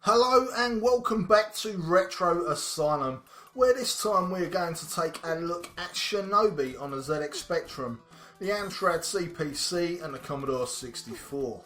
Hello and welcome back to Retro Asylum, where this time we're going to take a look at Shinobi on the ZX Spectrum, the Amstrad CPC and the Commodore 64.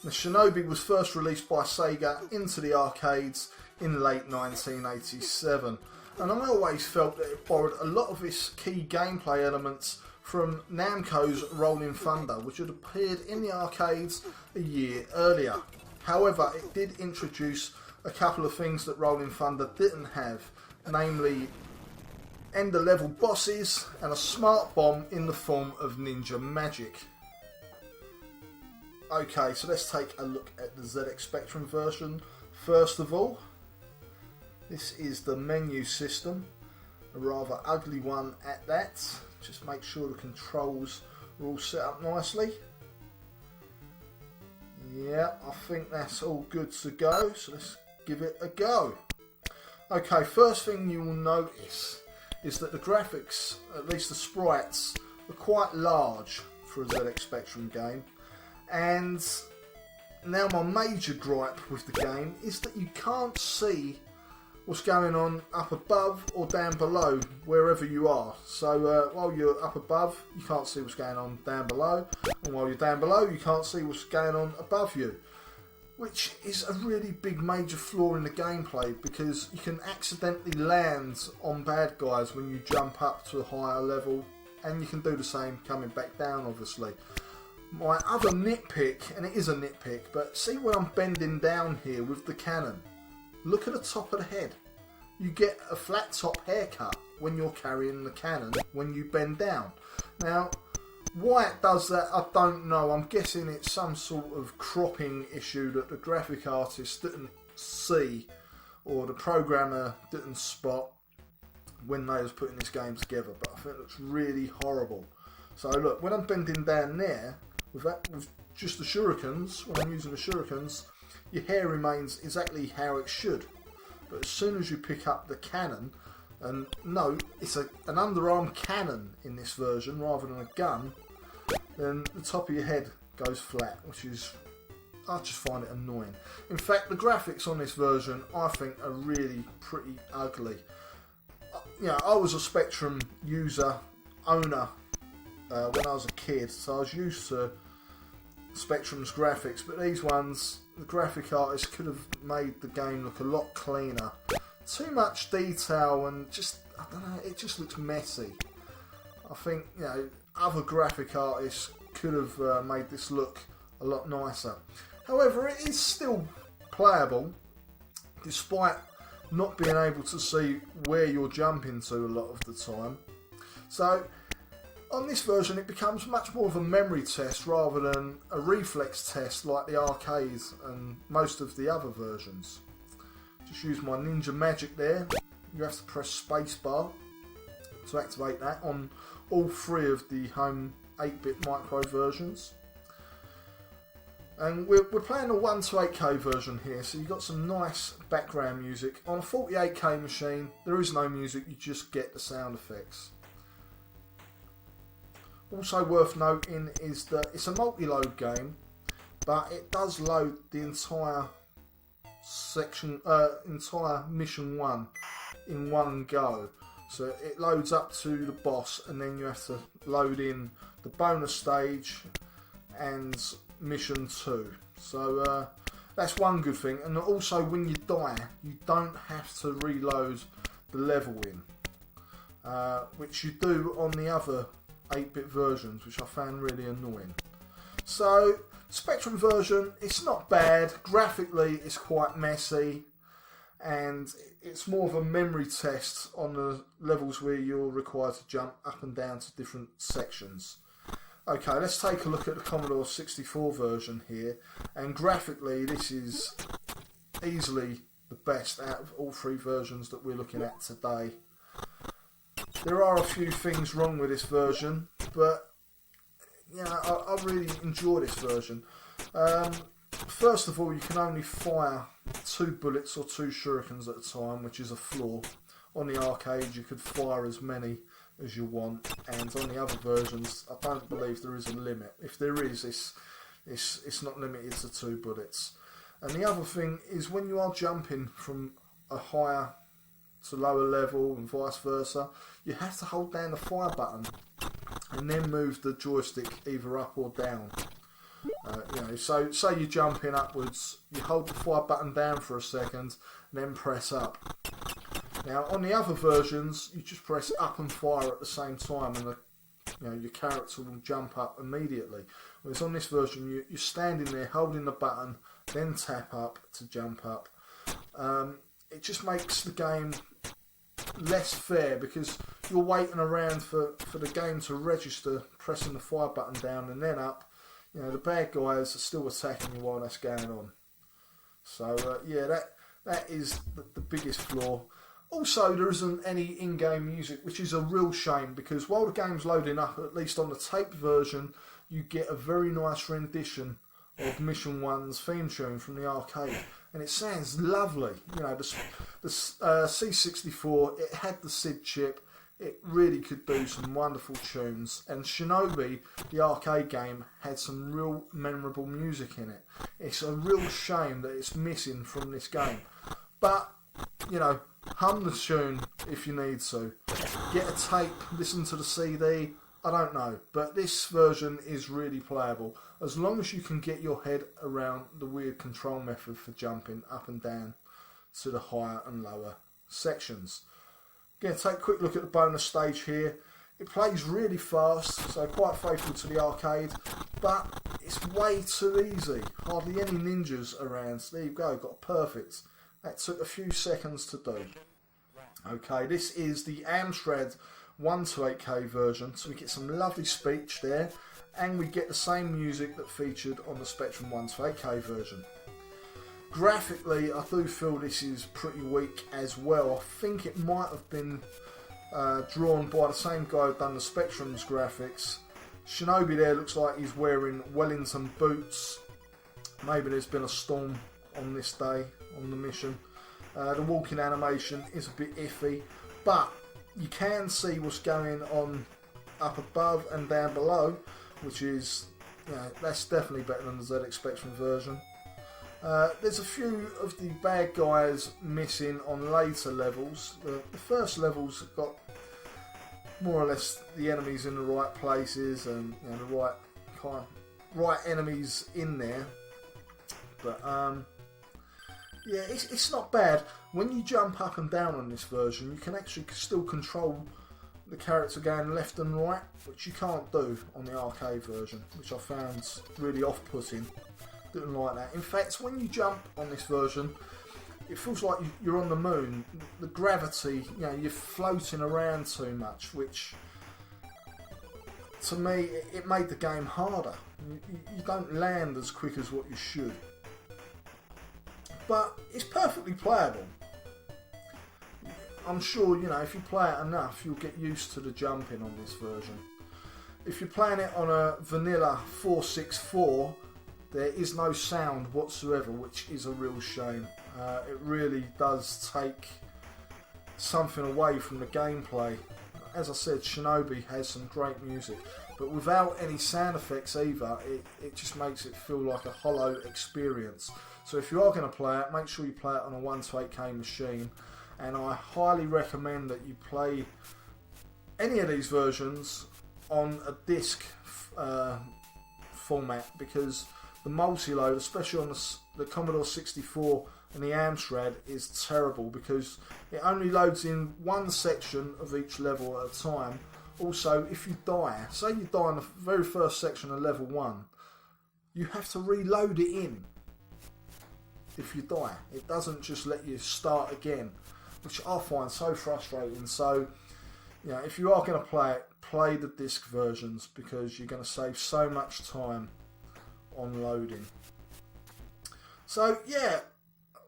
The Shinobi was first released by Sega into the arcades in late 1987, and I always felt that it borrowed a lot of its key gameplay elements from Namco's Rolling Thunder, which had appeared in the arcades a year earlier. However, it did introduce a couple of things that Rolling Thunder didn't have, namely ender level bosses and a smart bomb in the form of ninja magic. Okay, so let's take a look at the ZX Spectrum version. First of all, this is the menu system, a rather ugly one at that. Just make sure the controls are all set up nicely. Yeah, I think that's all good to go, so let's give it a go. Okay, first thing you will notice is that the graphics, at least the sprites, are quite large for a ZX Spectrum game. And now my major gripe with the game is that you can't see what's going on up above or down below wherever you are. So while you're up above, you can't see what's going on down below, and while you're down below, you can't see what's going on above you, which is a really big major flaw in the gameplay, because you can accidentally land on bad guys when you jump up to a higher level, and you can do the same coming back down, obviously. My other nitpick, and it is a nitpick, but see when I'm bending down here with the cannon, look at the top of the head. You get a flat top haircut when you're carrying the cannon when you bend down. Now, why it does that, I don't know. I'm guessing it's some sort of cropping issue that the graphic artist didn't see, or the programmer didn't spot when they was putting this game together. But I think it looks really horrible. So look, when I'm bending down there with just the shurikens, when I'm using the shurikens, your hair remains exactly how it should. But as soon as you pick up the cannon, and note it's an underarm cannon in this version rather than a gun, then the top of your head goes flat, which is, I just find it annoying. In fact, the graphics on this version I think are really pretty ugly. You know, I was a Spectrum user, owner when I was a kid, so I was used to Spectrum's graphics, but these ones, the graphic artist could have made the game look a lot cleaner. Too much detail and just, I don't know, it just looks messy. I think, you know, other graphic artists could have made this look a lot nicer. However, it is still playable, despite not being able to see where you're jumping to a lot of the time. So, on this version it becomes much more of a memory test rather than a reflex test like the arcades and most of the other versions. Just use my ninja magic there. You have to press spacebar to activate that on all three of the home 8-bit micro versions. And we're playing a 1 to 8K version here, so you've got some nice background music. On a 48K machine there is no music, you just get the sound effects. Also worth noting is that it's a multi-load game, but it does load the entire entire mission 1 in one go. So it loads up to the boss, and then you have to load in the bonus stage and mission 2. So that's one good thing. And also when you die, you don't have to reload the level in, which you do on the other 8-bit versions, which I found really annoying. So, Spectrum version, it's not bad. Graphically, it's quite messy, and it's more of a memory test on the levels where you're required to jump up and down to different sections. Okay, let's take a look at the Commodore 64 version here, and graphically this is easily the best out of all three versions that we're looking at today. There are a few things wrong with this version, but you know, I really enjoy this version. First of all, you can only fire 2 bullets or 2 shurikens at a time, which is a flaw. On the arcade you could fire as many as you want, and on the other versions I don't believe there is a limit. If there is, it's not limited to 2 bullets. And the other thing is when you are jumping from a higher to lower level and vice versa, you have to hold down the fire button and then move the joystick either up or down. You know, so say you're jumping upwards, you hold the fire button down for a second, then press up. Now on the other versions, you just press up and fire at the same time, and your character will jump up immediately. Whereas on this version, you're standing there holding the button, then tap up to jump up. It just makes the game less fair because you're waiting around for the game to register pressing the fire button down and then up. You know, the bad guys are still attacking you while that's going on. So yeah, that is the biggest flaw. Also, there isn't any in-game music, which is a real shame because while the game's loading up, at least on the taped version, you get a very nice rendition of Mission 1's theme tune from the arcade. And it sounds lovely. You know, the C64, it had the SID chip. It really could do some wonderful tunes. And Shinobi, the arcade game, had some real memorable music in it. It's a real shame that it's missing from this game. But, you know, hum the tune if you need to. Get a tape, listen to the CD, I don't know. But this version is really playable. As long as you can get your head around the weird control method for jumping up and down to the higher and lower sections. Again, take a quick look at the bonus stage here. It plays really fast, so quite faithful to the arcade, but it's way too easy. Hardly any ninjas around. So there you go, got perfect. That took a few seconds to do. Okay, this is the Amstrad 128K version, so we get some lovely speech there, and we get the same music that featured on the Spectrum 128K version. Graphically, I do feel this is pretty weak as well. I think it might have been drawn by the same guy who done the Spectrum's graphics. Shinobi there looks like he's wearing Wellington boots. Maybe there's been a storm on this day on the mission. The walking animation is a bit iffy, but you can see what's going on up above and down below, which is, you know, that's definitely better than the ZX Spectrum version. There's a few of the bad guys missing on later levels. The first levels have got more or less the enemies in the right places and, you know, the right enemies in there. But yeah, it's not bad. When you jump up and down on this version, you can actually still control the character going left and right, which you can't do on the arcade version, which I found really off-putting. Didn't like that. In fact, when you jump on this version, it feels like you're on the moon. The gravity, you know, you're floating around too much, which to me, it made the game harder. You don't land as quick as what you should. But it's perfectly playable. I'm sure, you know, if you play it enough, you'll get used to the jumping on this version. If you're playing it on a vanilla 464, there is no sound whatsoever, which is a real shame. It really does take something away from the gameplay. As I said, Shinobi has some great music, but without any sound effects either, it just makes it feel like a hollow experience. So if you are going to play it, make sure you play it on a 128K machine, and I highly recommend that you play any of these versions on a disc format, because the multi-load, especially on the Commodore 64 and the Amstrad, is terrible because it only loads in one section of each level at a time. Also, if you die, say you die in the very first section of level 1, you have to reload it in if you die. It doesn't just let you start again, which I find so frustrating. So, you know, if you are going to play it, play the disc versions, because you're going to save so much time on loading. So yeah,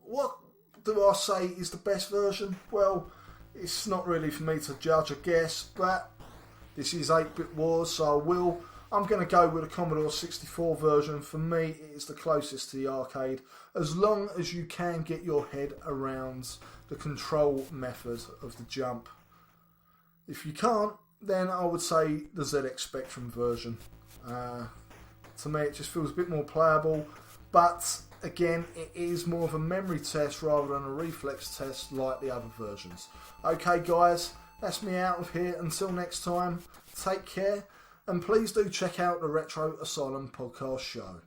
what do I say is the best version? Well, it's not really for me to judge, I guess, but this is 8-Bit Wars, so I'm going to go with the Commodore 64 version. For me, it is the closest to the arcade, as long as you can get your head around the control method of the jump. If you can't, then I would say the ZX Spectrum version. To me, it just feels a bit more playable, but again, it is more of a memory test rather than a reflex test like the other versions. Okay guys, that's me out of here. Until next time, take care, and please do check out the Retro Asylum podcast show.